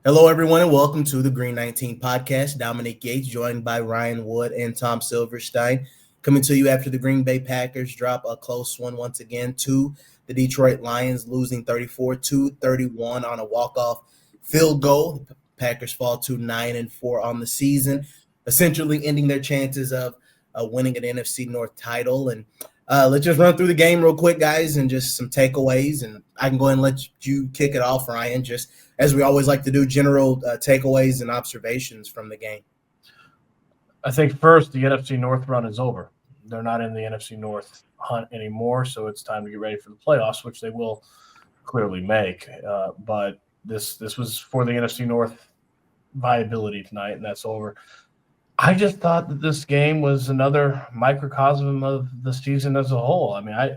Hello, everyone, and welcome to the Green 19 podcast. Dominique Yates, joined by Ryan Wood and Tom Silverstein, coming to you after the Green Bay Packers drop a close one once again to the Detroit Lions, losing 34-31 on a walk-off field goal. The Packers fall to 9-4 on the season, essentially ending their chances of winning an NFC North title. And let's just run through the game real quick, guys, and just some takeaways. And I can go ahead and let you kick it off, Ryan, just as we always like to do, general takeaways and observations from the game. I think first, the NFC North run is over. They're not in the NFC North hunt anymore, so it's time to get ready for the playoffs, which they will clearly make. But this was for the NFC North viability tonight, and that's over. I just thought that this game was another microcosm of the season as a whole. I mean,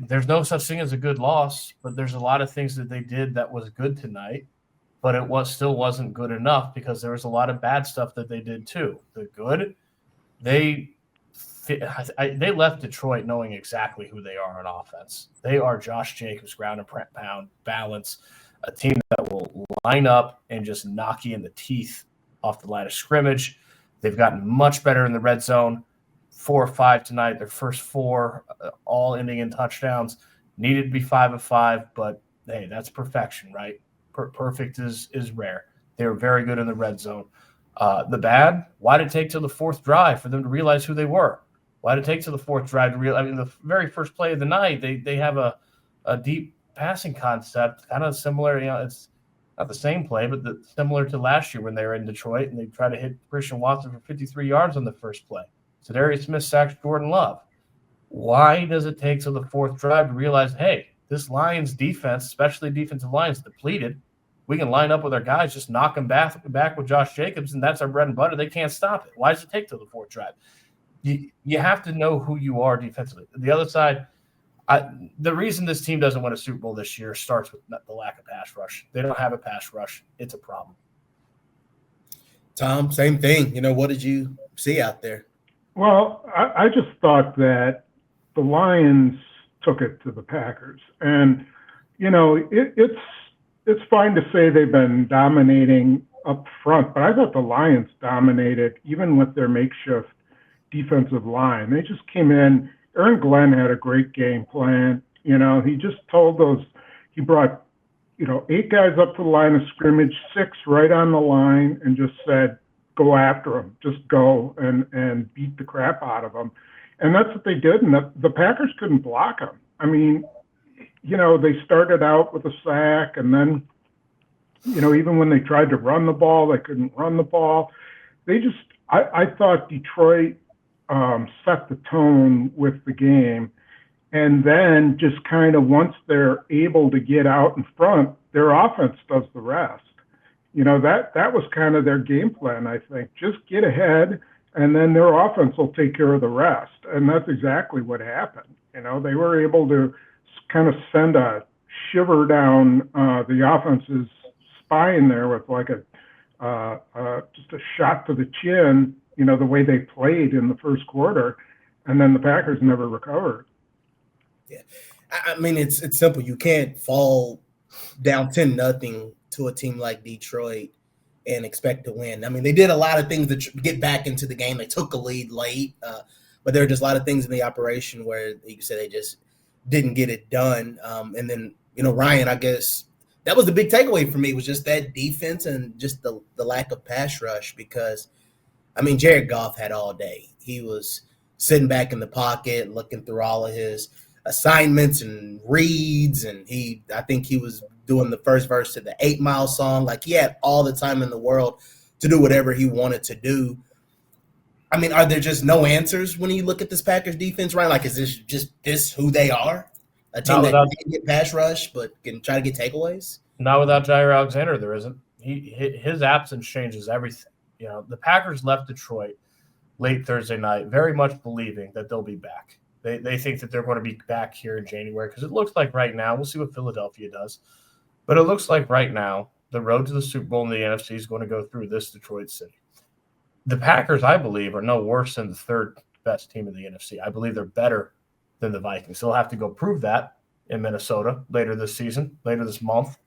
there's no such thing as a good loss, but there's a lot of things that they did that was good tonight, but it still wasn't good enough because there was a lot of bad stuff that they did too. The good, they left Detroit knowing exactly who they are on offense. They are Josh Jacobs, ground and pound, balance, a team that will line up and just knock you in the teeth off the line of scrimmage. They've gotten much better in the red zone. 4 or 5 tonight. Their first 4, all ending in touchdowns. Needed to be 5 of 5, but hey, that's perfection, right? Perfect is rare. They were very good in the red zone. The bad, why did it take till the 4th drive for them to realize who they were? Why did it take till the 4th drive to realize? I mean, the very first play of the night, they have a deep passing concept, kind of similar. It's not the same play, but similar to last year when they were in Detroit and they tried to hit Christian Watson for 53 yards on the first play. Darius Smith sacks Jordan Love. Why does it take till the 4th drive to realize, hey, this Lions defense, especially defensive lines, depleted. We can line up with our guys, just knock them back with Josh Jacobs, and that's our bread and butter. They can't stop it. Why does it take till the 4th drive? You have to know who you are defensively. The other side, the reason this team doesn't win a Super Bowl this year starts with the lack of pass rush. They don't have a pass rush. It's a problem. Tom, same thing. What did you see out there? Well, I just thought that the Lions took it to the Packers. And, it's fine to say they've been dominating up front, but I thought the Lions dominated even with their makeshift defensive line. They just came in. Aaron Glenn had a great game plan. He just he brought, 8 guys up to the line of scrimmage, 6 right on the line, and just said, go after them, just go and beat the crap out of them. And that's what they did. And the Packers couldn't block them. I mean, they started out with a sack, and then, even when they tried to run the ball, they couldn't run the ball. I thought Detroit set the tone with the game. And then just kind of once they're able to get out in front, their offense does the rest. That was kind of their game plan, I think. Just get ahead, and then their offense will take care of the rest. And that's exactly what happened. They were able to kind of send a shiver down the offense's spine there with like just a shot to the chin, the way they played in the first quarter. And then the Packers never recovered. Yeah. I mean, it's simple. You can't fall down 10-0 to a team like Detroit and expect to win. I mean, they did a lot of things to get back into the game. They took a lead late, but there are just a lot of things in the operation where you could say they just didn't get it done. And then, Ryan, I guess that was the big takeaway for me was just that defense and just the lack of pass rush because, I mean, Jared Goff had all day. He was sitting back in the pocket, looking through all of his assignments and reads, and I think he was doing the first verse to the 8 Mile song. Like, he had all the time in the world to do whatever he wanted to do. I mean, are there just no answers when you look at this Packers defense, right? Like, is this who they are? A team that can get pass rush but can try to get takeaways? Not without Jair Alexander, there isn't. His absence changes everything. The Packers left Detroit late Thursday night very much believing that they'll be back. They think that they're going to be back here in January because it looks like right now, we'll see what Philadelphia does, but it looks like right now the road to the Super Bowl in the NFC is going to go through this Detroit city. The Packers, I believe, are no worse than the 3rd best team in the NFC. I believe they're better than the Vikings. They'll have to go prove that in Minnesota later this season, later this month.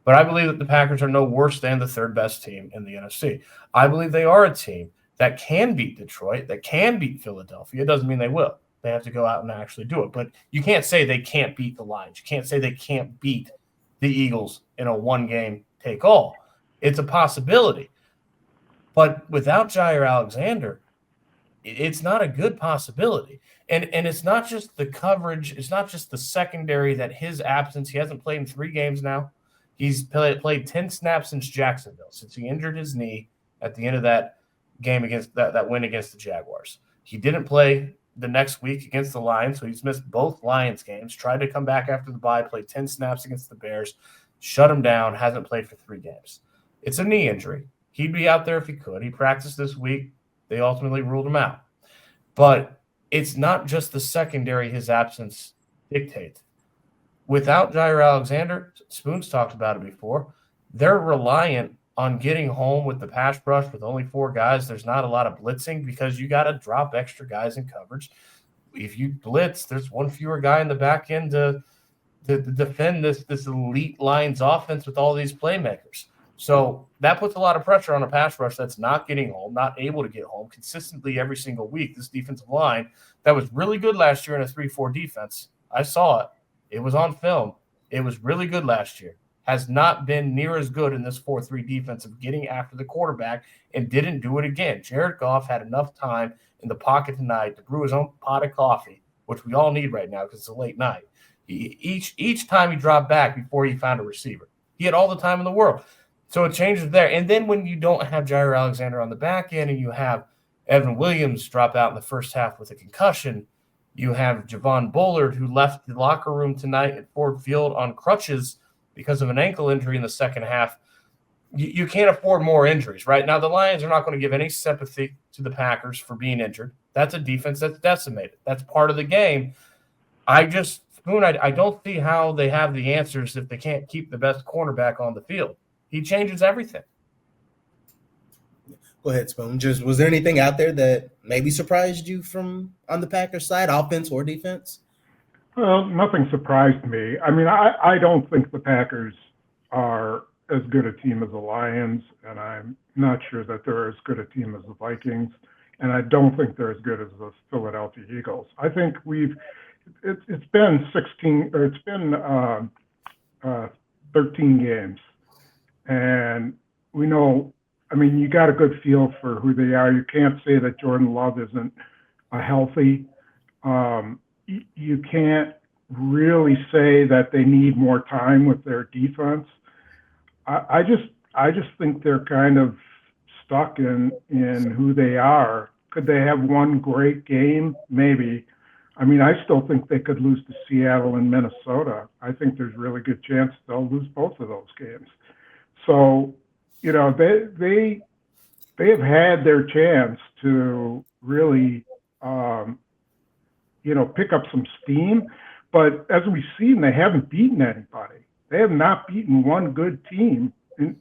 But I believe that the Packers are no worse than the third best team in the NFC. I believe they are a team that can beat Detroit, that can beat Philadelphia. It doesn't mean they will. They have to go out and actually do it. But you can't say they can't beat the Lions. You can't say they can't beat the Eagles in a one-game take-all. It's a possibility. But without Jair Alexander, it's not a good possibility. And it's not just the coverage. It's not just the secondary that his absence. He hasn't played in 3 games now. He's played 10 snaps since Jacksonville, since he injured his knee at the end of that game against that win against the Jaguars. He didn't play the next week against the Lions, so he's missed both Lions games. Tried to come back after the bye, played 10 snaps against the Bears, shut him down, hasn't played for 3 games. It's a knee injury. He'd be out there if he could. He practiced this week. They ultimately ruled him out. But it's not just the secondary his absence dictates. Without Jair Alexander, Spoon's talked about it before, they're reliant on getting home with the pass rush with only 4 guys. There's not a lot of blitzing because you got to drop extra guys in coverage. If you blitz, there's one fewer guy in the back end to defend this elite Lions offense with all these playmakers. So that puts a lot of pressure on a pass rush that's not getting home, not able to get home consistently every single week. This defensive line that was really good last year in a 3-4 defense, I saw it. It was on film. It was really good last year. Has not been near as good in this 4-3 defense of getting after the quarterback and didn't do it again. Jared Goff had enough time in the pocket tonight to brew his own pot of coffee, which we all need right now because it's a late night. Each time he dropped back before he found a receiver. He had all the time in the world. So it changes there. And then when you don't have Jair Alexander on the back end and you have Evan Williams drop out in the first half with a concussion, you have Javon Bullard, who left the locker room tonight at Ford Field on crutches because of an ankle injury in the second half. You can't afford more injuries, right? Now, the Lions are not going to give any sympathy to the Packers for being injured. That's a defense that's decimated. That's part of the game. I don't see how they have the answers if they can't keep the best cornerback on the field. He changes everything. Go ahead, Spoon. Just was there anything out there that maybe surprised you from on the Packers side, offense or defense? Well, nothing surprised me. I mean, I don't think the Packers are as good a team as the Lions, and I'm not sure that they're as good a team as the Vikings, and I don't think they're as good as the Philadelphia Eagles. I think it's been 13 games, and we know. I mean, you got a good feel for who they are. You can't say that Jordan Love isn't healthy. You can't really say that they need more time with their defense. I just think they're kind of stuck in who they are. Could they have one great game? Maybe. I mean, I still think they could lose to Seattle and Minnesota. I think there's a really good chance they'll lose both of those games. So, you know, they have had their chance to really, pick up some steam. But as we've seen, they haven't beaten anybody. They have not beaten one good team,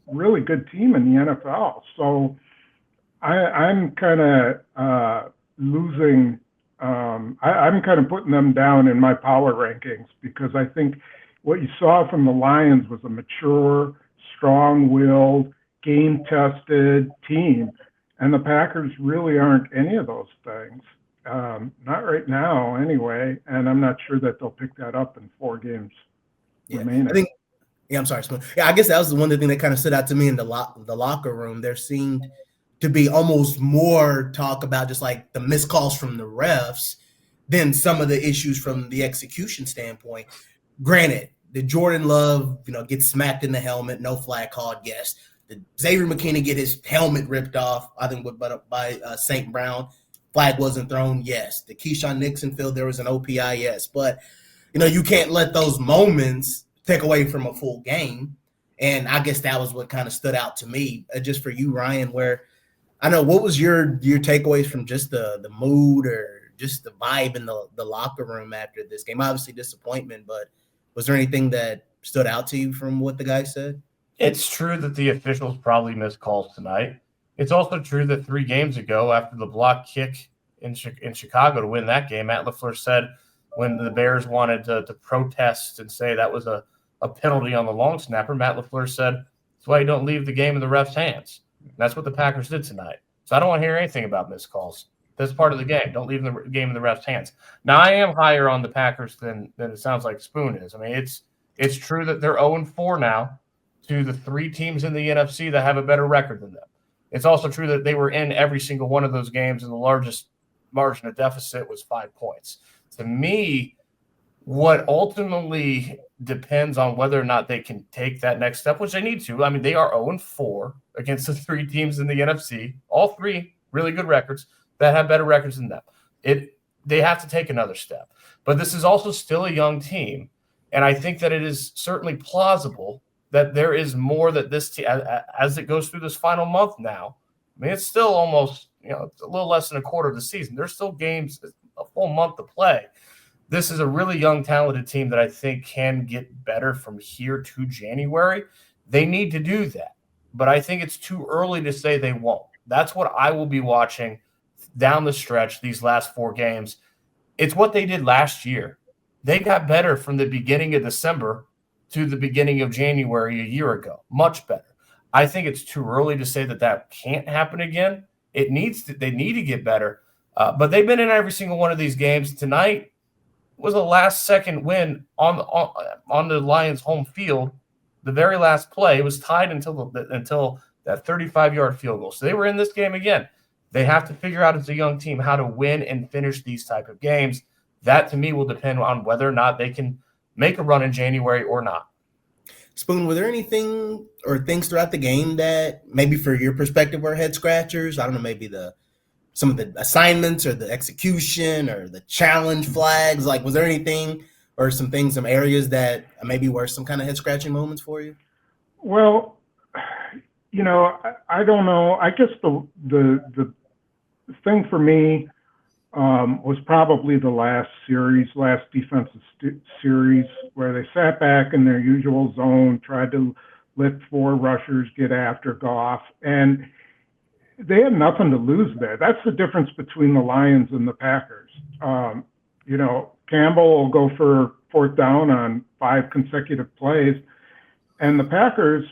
really good team in the NFL. So I'm kind of losing. I'm kind of putting them down in my power rankings because I think what you saw from the Lions was a mature, strong-willed, game-tested team, and the Packers really aren't any of those things. Not right now, anyway, and I'm not sure that they'll pick that up in 4 games remaining. I'm sorry. Yeah, I guess that was the one thing that kind of stood out to me in the locker room. There seemed to be almost more talk about just like the missed calls from the refs than some of the issues from the execution standpoint. Granted, did Jordan Love, get smacked in the helmet, no flag called? Yes. Did Xavier McKinney get his helmet ripped off, I think, by St. Brown? Flag wasn't thrown? Yes. Did Keyshawn Nixon feel there was an OPI? Yes. But, you can't let those moments take away from a full game. And I guess that was what kind of stood out to me. Just for you, Ryan, where I know, what was your takeaways from just the mood or just the vibe in the locker room after this game? Obviously disappointment, but was there anything that stood out to you from what the guys said? It's true that the officials probably missed calls tonight. It's also true that 3 games ago, after the block kick in Chicago to win that game, Matt LaFleur said when the Bears wanted to protest and say that was a a penalty on the long snapper, Matt LaFleur said, that's why you don't leave the game in the ref's hands. And that's what the Packers did tonight. So I don't want to hear anything about missed calls. That's part of the game. Don't leave the game in the ref's hands. Now, I am higher on the Packers than it sounds like Spoon is. I mean, it's true that they're 0-4 now to the 3 teams in the NFC that have a better record than them. It's also true that they were in every single one of those games, and the largest margin of deficit was 5 points. To me, what ultimately depends on whether or not they can take that next step, which they need to. I mean, they are 0-4 against the 3 teams in the NFC, all 3 really good records that have better records than them. They have to take another step. But this is also still a young team, and I think that it is certainly plausible that there is more that this team, as it goes through this final month now. I mean, it's still almost, it's a little less than a quarter of the season. There's still games, a full month to play. This is a really young, talented team that I think can get better from here to January. They need to do that, but I think it's too early to say they won't. That's what I will be watching down the stretch these last 4 games. It's what they did last year. They got better from the beginning of December to the beginning of January a year ago. Much better. I think it's too early to say that can't happen again. They need to get better, but they've been in every single one of these games. Tonight was a last-second win on the Lions' home field. The very last play was tied until that 35-yard field goal. So they were in this game again. They have to figure out as a young team how to win and finish these type of games. That, to me, will depend on whether or not they can make a run in January or not. Spoon, were there anything or things throughout the game that maybe for your perspective were head scratchers? I don't know, maybe some of the assignments or the execution or the challenge flags. Like, was there anything or some areas that maybe were some kind of head scratching moments for you? Well, I don't know. I guess the thing for me was probably the last defensive series, where they sat back in their usual zone, tried to let 4 rushers get after Goff, and they had nothing to lose there. That's the difference between the Lions and the Packers. Campbell will go for 4th down on 5 consecutive plays, and the Packers,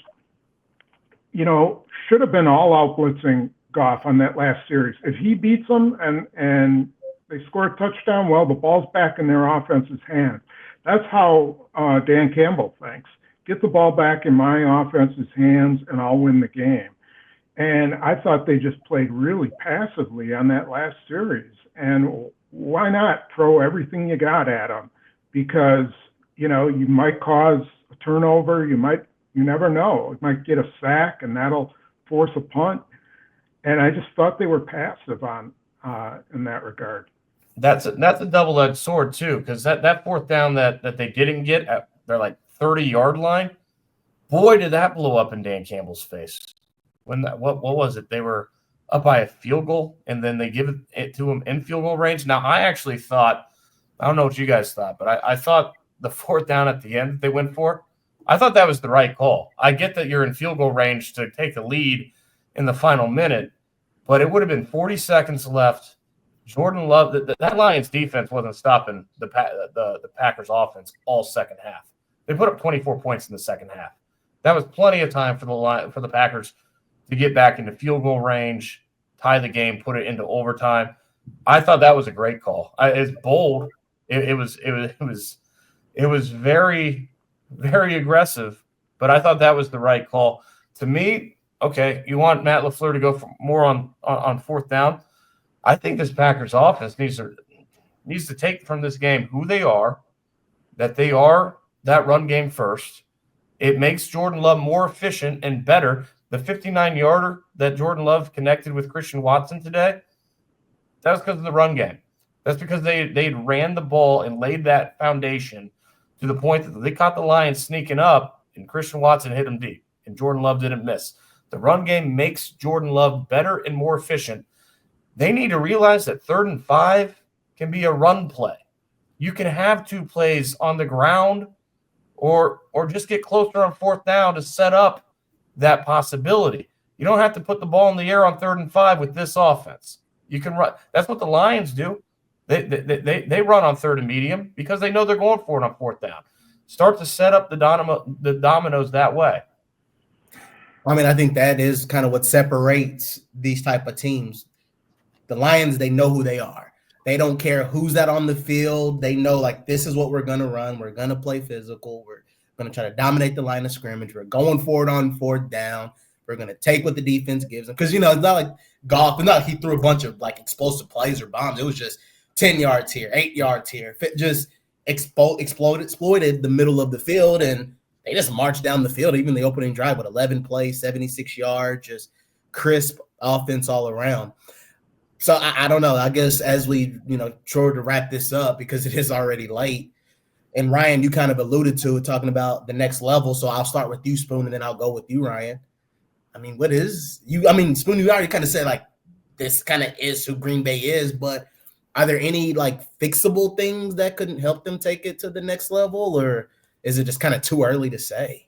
should have been all out blitzing Goff on that last series. If he beats them and they score a touchdown, well, the ball's back in their offense's hands. That's how Dan Campbell thinks. Get the ball back in my offense's hands, and I'll win the game. And I thought they just played really passively on that last series. And why not throw everything you got at them? Because, you might cause a turnover. You never know. You might get a sack, and that'll force a punt. And I just thought they were passive in that regard. That's a double-edged sword too, because that 4th down that they didn't get at their 30-yard line, boy, did that blow up in Dan Campbell's face. When what was it? They were up by a field goal, and then they give it to him in field goal range. Now, I actually thought, I don't know what you guys thought, but I thought the 4th down at the end that they went for, I thought that was the right call. I get that you're in field goal range to take the lead in the final minute, but it would have been 40 seconds left. Jordan Love, that Lions defense wasn't stopping the Packers offense all second half. They put up 24 points in the second half. That was plenty of time for the Packers to get back into field goal range, tie the game, put it into overtime. I thought that was a great call. It's bold. It was very, very aggressive, but I thought that was the right call. To me, okay, you want Matt LaFleur to go for more on 4th down. I think this Packers offense needs to take from this game who they are, that they are that run game first. It makes Jordan Love more efficient and better. The 59-yarder that Jordan Love connected with Christian Watson today, that was because of the run game. That's because they ran the ball and laid that foundation to the point that they caught the Lions sneaking up, and Christian Watson hit them deep, and Jordan Love didn't miss. The run game makes Jordan Love better and more efficient. They need to realize that 3rd and 5 can be a run play. You can have 2 plays on the ground or just get closer on 4th down to set up that possibility. You don't have to put the ball in the air on 3rd and 5 with this offense. You can run. That's what the Lions do. They run on 3rd and medium because they know they're going for it on 4th down. Start to set up the dominoes that way. I mean, I think that is kind of what separates these type of teams. The Lions, they know who they are. They don't care who's that on the field. They know, like, this is what we're going to run. We're going to play physical. We're going to try to dominate the line of scrimmage. We're going for it on fourth down. We're going to take what the defense gives them. Because, it's not like golf. It's not like he threw a bunch of, like, explosive plays or bombs. It was just 10 yards here, 8 yards here. Just exploited the middle of the field, and they just marched down the field, even the opening drive with 11 plays, 76 yards, just crisp offense all around. So I don't know. I guess as we, try to wrap this up, because it is already late, and Ryan, you kind of alluded to it, talking about the next level. So I'll start with you, Spoon, and then I'll go with you, Ryan. I mean, Spoon, you already kind of said, like, this kind of is who Green Bay is, but are there any, like, fixable things that couldn't help them take it to the next level, or is it just kind of too early to say?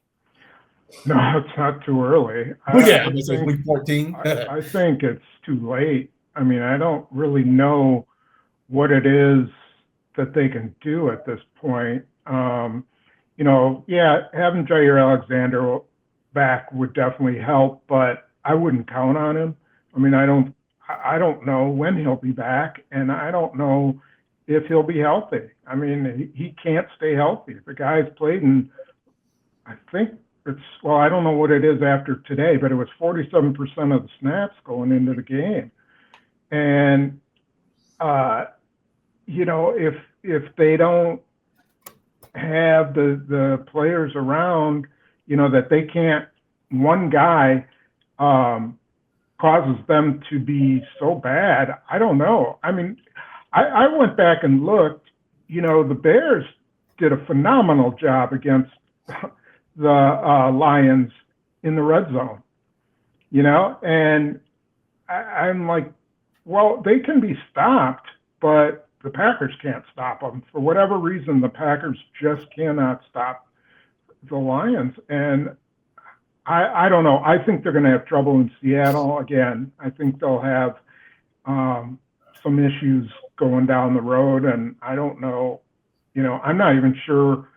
No, it's not too early. It's week 14. I think it's too late. I mean, I don't really know what it is that they can do at this point. Having Jair Alexander back would definitely help, but I wouldn't count on him. I mean, I don't know when he'll be back, and I don't know if he'll be healthy. I mean, he can't stay healthy. The guy's played in, I think I don't know what it is after today, but it was 47% of the snaps going into the game. And, if they don't have the players around, that they can't, one guy causes them to be so bad, I don't know. I mean, I went back and looked, the Bears did a phenomenal job against the Lions in the red zone, and I'm like, well, they can be stopped, but the Packers can't stop them. For whatever reason, the Packers just cannot stop the Lions. And I don't know. I think they're going to have trouble in Seattle again. I think they'll have some issues going down the road, and I don't know. I'm not even sure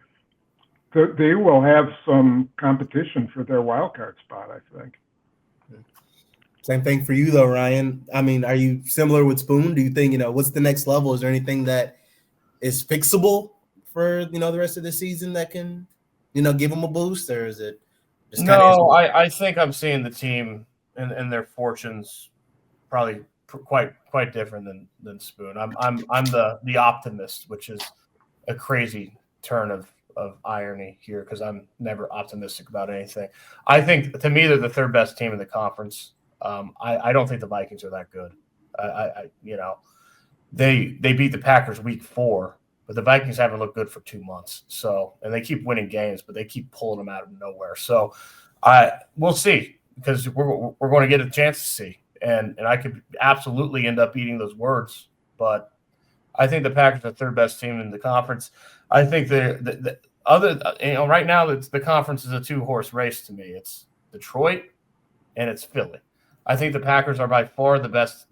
that they will have some competition for their wild card spot, I think. Same thing for you, though, Ryan. I mean, are you similar with Spoon? Do you think, what's the next level? Is there anything that is fixable for, the rest of the season that can, give them a boost? Or is it just kind of? I think I'm seeing the team and their fortunes probably quite different than Spoon. I'm the optimist, which is a crazy turn of irony here, because I'm never optimistic about anything. I think, to me, they're the third best team in the conference. I don't think the Vikings are that good. They beat the Packers week 4, but the Vikings haven't looked good for 2 months. So, and they keep winning games, but they keep pulling them out of nowhere. So, we'll see, because we're going to get a chance to see, and I could absolutely end up eating those words, but I think the Packers are the third best team in the conference. I think the other, right now the conference is a 2-horse race to me. It's Detroit and it's Philly. I think the Packers are by far the best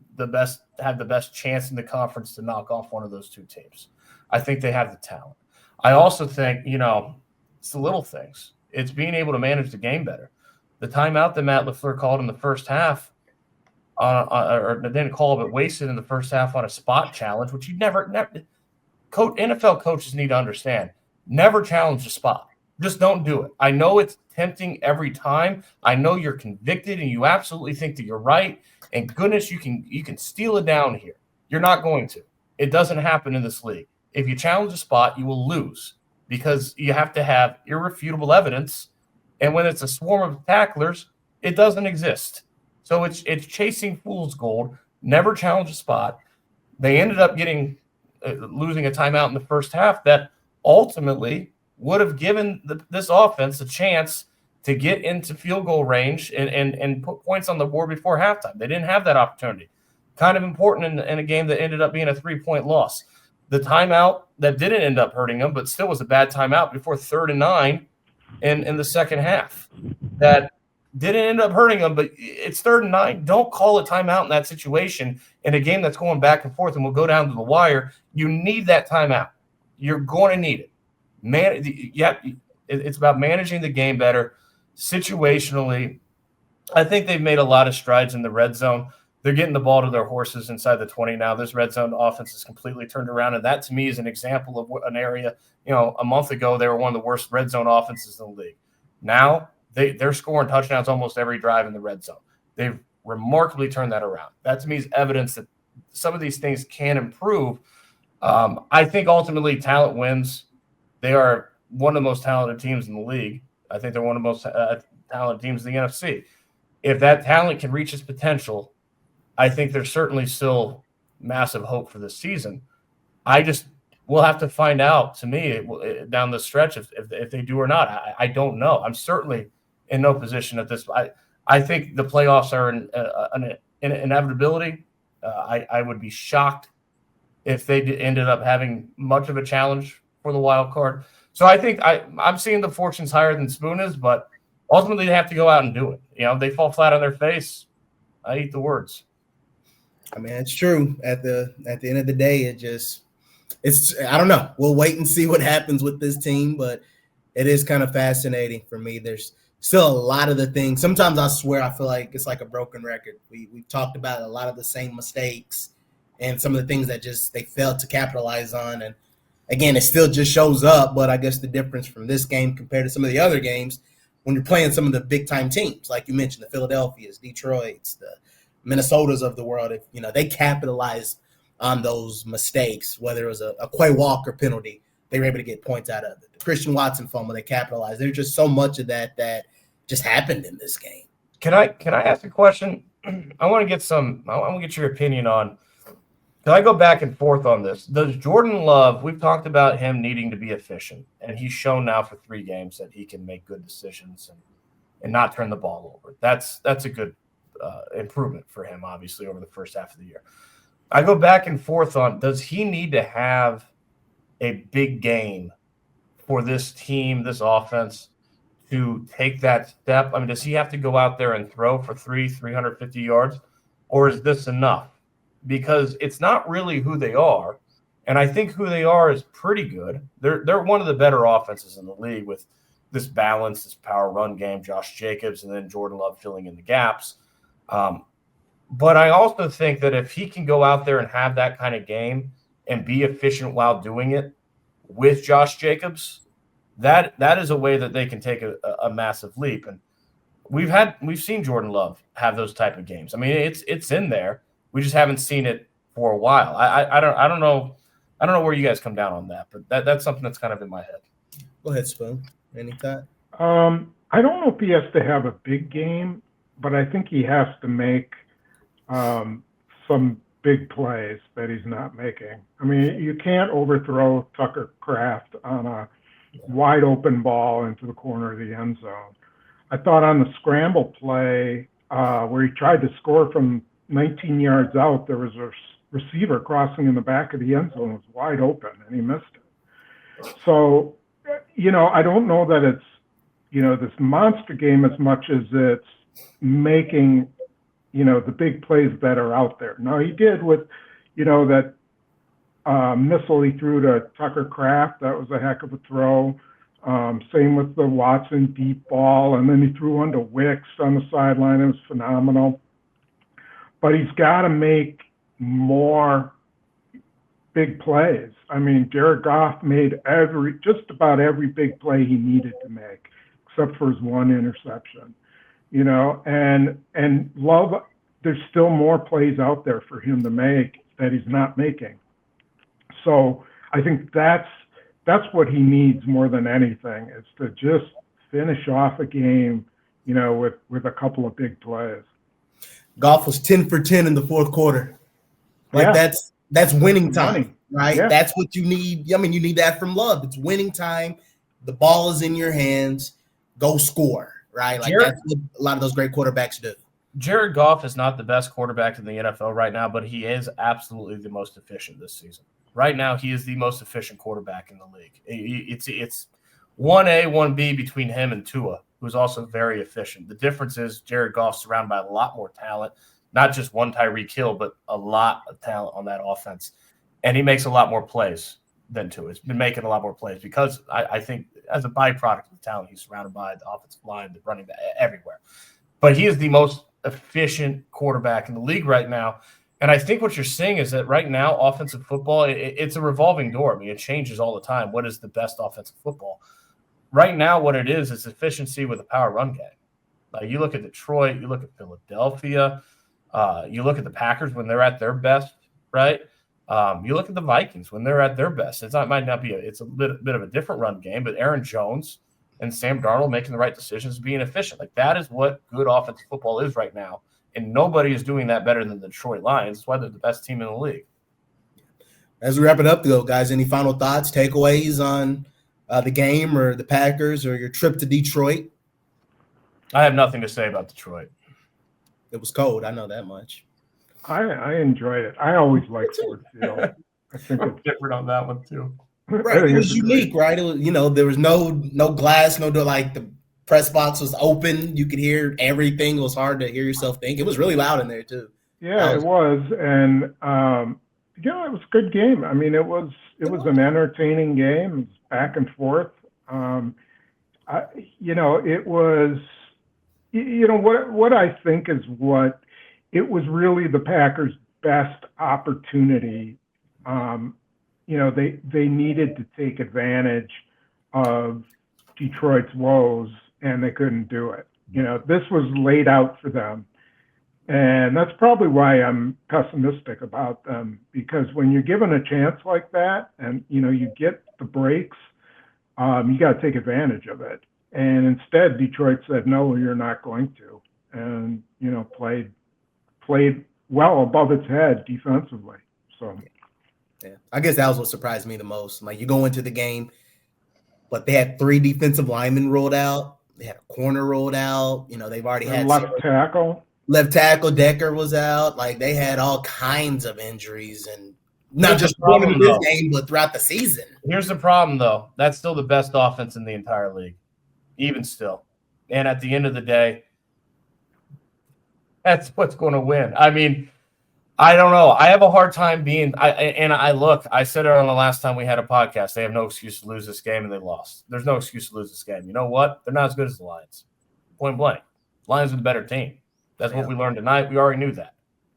have the best chance in the conference to knock off one of those two teams. I think they have the talent. I also think, it's the little things. It's being able to manage the game better. The timeout that Matt LaFleur called in the first half, or didn't call, but wasted in the first half on a spot challenge, which you never NFL coaches need to understand. Never challenge a spot. Just don't do it. I know it's tempting every time. I know you're convicted and you absolutely think that you're right. And goodness, you can steal it down here. You're not going to. It doesn't happen in this league. If you challenge a spot, you will lose, because you have to have irrefutable evidence. And when it's a swarm of tacklers, it doesn't exist. So it's chasing fool's gold. Never challenge a spot. They ended up losing a timeout in the first half that ultimately would have given this offense a chance to get into field goal range and put points on the board before halftime. They didn't have that opportunity. Kind of important in a game that ended up being a 3-point loss. The timeout that didn't end up hurting them, but still was a bad timeout before 3rd and 9 in the second half. That didn't end up hurting them, but it's 3rd and 9. Don't call a timeout in that situation in a game that's going back and forth and will go down to the wire. You need that timeout. You're going to need it. It's about managing the game better situationally. I think they've made a lot of strides in the red zone. They're getting the ball to their horses inside the 20 now. This red zone offense is completely turned around, and that to me is an example of an area. A month ago they were one of the worst red zone offenses in the league. Now they're scoring touchdowns almost every drive in the red zone. They've remarkably turned that around. That to me is evidence that some of these things can improve. I think ultimately talent wins. They are one of the most talented teams in the league. I think they're one of the most talented teams in the NFC. If that talent can reach its potential, I think there's certainly still massive hope for this season. We'll have to find out, to me, down the stretch if they do or not. I don't know. I'm certainly in no position at this. I think the playoffs are an inevitability. I would be shocked if they ended up having much of a challenge for the wild card. So I think I'm seeing the fortunes higher than Spoon is, but ultimately they have to go out and do it. They fall flat on their face. I eat the words. I mean, it's true. At the end of the day, it's I don't know. We'll wait and see what happens with this team, but it is kind of fascinating for me. There's still a lot of the things. Sometimes I swear I feel like it's like a broken record. We've talked about a lot of the same mistakes and some of the things that they failed to capitalize on. And again, it still just shows up. But I guess the difference from this game compared to some of the other games, when you're playing some of the big time teams, like you mentioned, the Philadelphias, Detroits, the Minnesotas of the world, if they capitalize on those mistakes, whether it was a Quay Walker penalty, they were able to get points out of it. The Christian Watson fumble, they capitalized. There's just so much of that just happened in this game. Can I ask a question? I want to get your opinion on. Can I go back and forth on this? Does Jordan Love? We've talked about him needing to be efficient, and he's shown now for 3 games that he can make good decisions and not turn the ball over. That's a good improvement for him, obviously, over the first half of the year. I go back and forth on, does he need to have a big game for this team, this offense, to take that step? I mean, does he have to go out there and throw for 350 yards, or is this enough? Because it's not really who they are, and I think who they are is pretty good. They're one of the better offenses in the league with this balance, this power run game, Josh Jacobs, and then Jordan Love filling in the gaps. But I also think that if he can go out there and have that kind of game and be efficient while doing it with Josh Jacobs, that is a way that they can take a massive leap. And we've seen Jordan Love have those type of games. I mean, it's in there. We just haven't seen it for a while. I don't know where you guys come down on that, but that's something that's kind of in my head. Go ahead, Spoon. Any thought? I don't know if he has to have a big game, but I think he has to make some big plays that he's not making. I mean, you can't overthrow Tucker Kraft on a wide open ball into the corner of the end zone. I thought on the scramble play where he tried to score from 19 yards out, there was a receiver crossing in the back of the end zone. It was wide open, and he missed it. So, I don't know that it's, this monster game as much as it's making, the big plays that are out there. Now, he did with, that missile he threw to Tucker Kraft. That was a heck of a throw. Same with the Watson deep ball. And then he threw one to Wicks on the sideline. It was phenomenal. But he's got to make more big plays. I mean, Jared Goff made just about every big play he needed to make, except for his one interception. And Love, there's still more plays out there for him to make that he's not making. So I think that's what he needs more than anything, is to just finish off a game, with a couple of big plays. Goff was 10 for 10 in the fourth quarter. That's winning time, right? Yeah. That's what you need. I mean, you need that from Love. It's winning time. The ball is in your hands. Go score, right? Like that's what a lot of those great quarterbacks do. Jared Goff is not the best quarterback in the NFL right now, but he is absolutely the most efficient this season. Right now, he is the most efficient quarterback in the league. It's 1A, 1B between him and Tua, who's also very efficient. The difference is Jared Goff's surrounded by a lot more talent, not just one Tyreek Hill, but a lot of talent on that offense. And he makes a lot more plays. than two. It's been making a lot more plays because I think as a byproduct of the talent, he's surrounded by the offensive line, the running back, everywhere. But he is the most efficient quarterback in the league right now. And I think what you're seeing is that right now, offensive football, it's a revolving door. I mean, it changes all the time. What is the best offensive football? Right now, what it is efficiency with a power run game. Like you look at Detroit, you look at Philadelphia, you look at the Packers when they're at their best, right? You look at the Vikings when they're at their best. It's a bit of a different run game, but Aaron Jones and Sam Darnold making the right decisions, being efficient. Like that is what good offensive football is right now. And nobody is doing that better than the Detroit Lions. That's why they're the best team in the league. As we wrap it up, though, guys, any final thoughts, takeaways on the game or the Packers or your trip to Detroit? I have nothing to say about Detroit. It was cold. I know that much. I enjoyed it. I always liked Ford Field. I think I'm different on that one too. Right, it was unique, right? It was, there was no glass, no door. Like the press box was open. You could hear everything. It was hard to hear yourself think. It was really loud in there too. Yeah, it was, and it was a good game. I mean, it was an entertaining game. It was back and forth. It was. What I think is what it was really the Packers' best opportunity. They needed to take advantage of Detroit's woes, and they couldn't do it. This was laid out for them. And that's probably why I'm pessimistic about them, because when you're given a chance like that and, you get the breaks, you got to take advantage of it. And instead, Detroit said, no, you're not going to. And, played well above its head defensively. So, yeah, I guess that was what surprised me the most. Like, you go into the game, but they had 3 defensive linemen rolled out. They had a corner rolled out. They've already had left tackle. Left tackle Decker was out. Like, they had all kinds of injuries, and not just going into this game, but throughout the season. Here's the problem, though. That's still the best offense in the entire league, even still. And at the end of the day, that's what's going to win. I mean, I don't know. I have a hard time I said it on the last time we had a podcast. They have no excuse to lose this game, and they lost. There's no excuse to lose this game. You know what? They're not as good as the Lions. Point blank. Lions are the better team. That's what we learned tonight. We already knew that.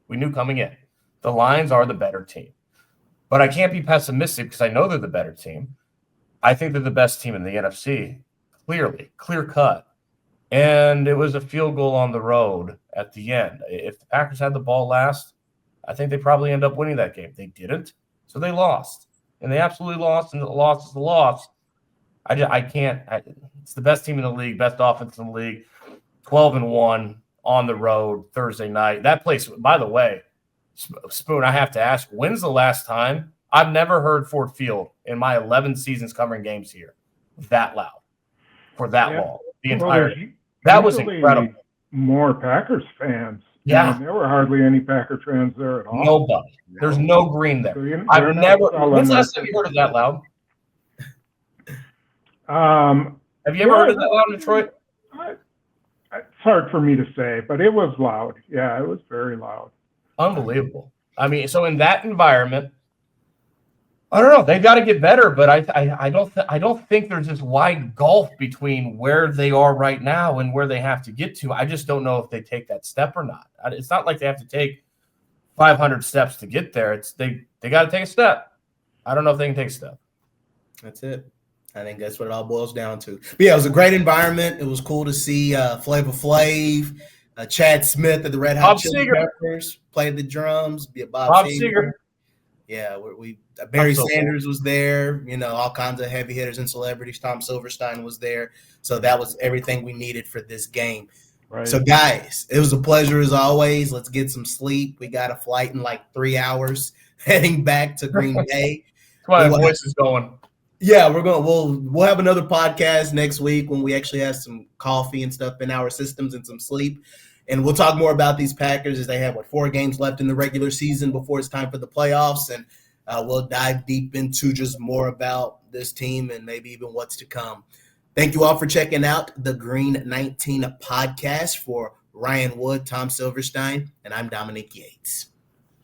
We knew coming in. The Lions are the better team. But I can't be pessimistic because I know they're the better team. I think they're the best team in the NFC. Clearly, clear cut. And it was a field goal on the road at the end. If the Packers had the ball last, I think they probably end up winning that game. They didn't, so they lost. And they absolutely lost, and the loss is the loss. I can't. It's the best team in the league, best offense in the league, 12-1 on the road Thursday night. That place, by the way, Spoon, I have to ask, when's the last time? I've never heard Ford Field in my 11 seasons covering games here that loud for that long. The entire that was incredible. More Packers fans. Yeah. There were hardly any Packers fans there at all. Nobody. There's no green there. So I've never. When's the last time you heard of that loud? Have you ever heard of that loud in Detroit? It's hard for me to say, but it was loud. Yeah, it was very loud. Unbelievable. I mean, so in that environment, I don't know. They've got to get better, but I don't think there's this wide gulf between where they are right now and where they have to get to. I just don't know if they take that step or not. It's not like they have to take 500 steps to get there. It's they got to take a step. I don't know if they can take a step. That's it. I think that's what it all boils down to. But yeah, it was a great environment. It was cool to see Flavor Flav, Chad Smith of the Red Hot Chili Peppers played the drums. Bob Seger. Yeah, Barry Sanders was there. All kinds of heavy hitters and celebrities. Tom Silverstein was there. So that was everything we needed for this game. Right. So, guys, it was a pleasure as always. Let's get some sleep. We got a flight in like 3 hours heading back to Green Bay. That's why my voice is going. Yeah, we'll have another podcast next week when we actually have some coffee and stuff in our systems and some sleep. And we'll talk more about these Packers as they have 4 games left in the regular season before it's time for the playoffs. And we'll dive deep into just more about this team and maybe even what's to come. Thank you all for checking out the Green 19 podcast. For Ryan Wood, Tom Silverstein, and I'm Dominique Yates.